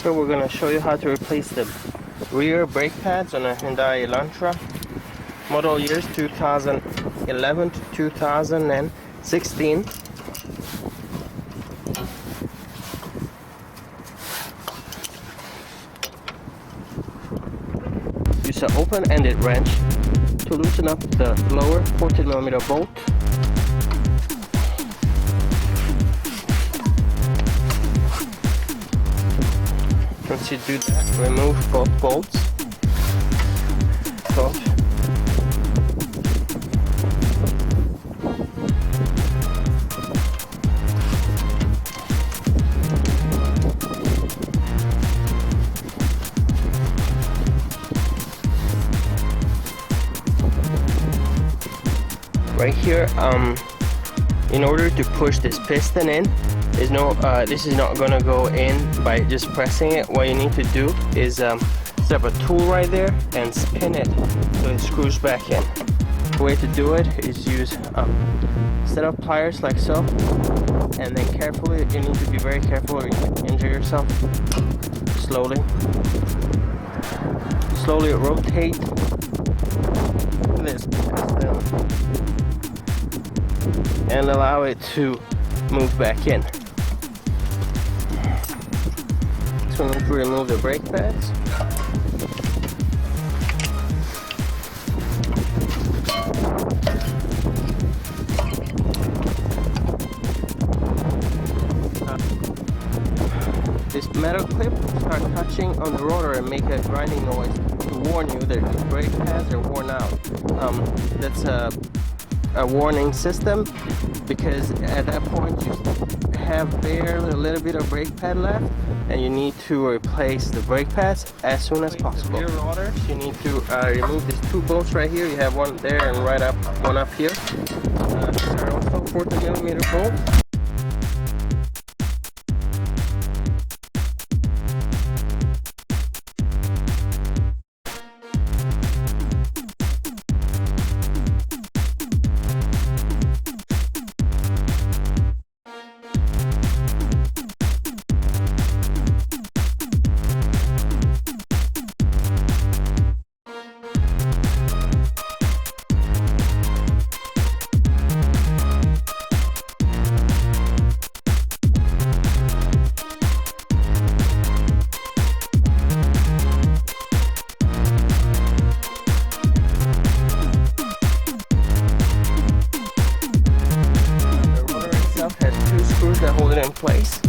So we're going to show you how to replace the rear brake pads on a Hyundai Elantra, model years 2011 to 2016. Use an open-ended wrench to loosen up the lower 14mm bolt. Once you do that, remove both bolts. Right here, in order to push this piston in, there's no this is not gonna go in by just pressing it. What you need to do is set up a tool right there and spin it so it screws back in. The way to do it is use set up pliers like so, and then carefully, you need to be very careful or you can injure yourself. Slowly rotate this piston and allow it to move back in. So we need to remove the brake pads. This metal clip will start touching on the rotor and make a grinding noise to warn you that the brake pads are worn out. That's a warning system, because at that point you have barely a little bit of brake pad left and you need to replace the brake pads as soon as possible. Rear rotors, you need to remove these two bolts right here. You have one there and one up here. These are also 14mm bolts. Has two screws that hold it in place.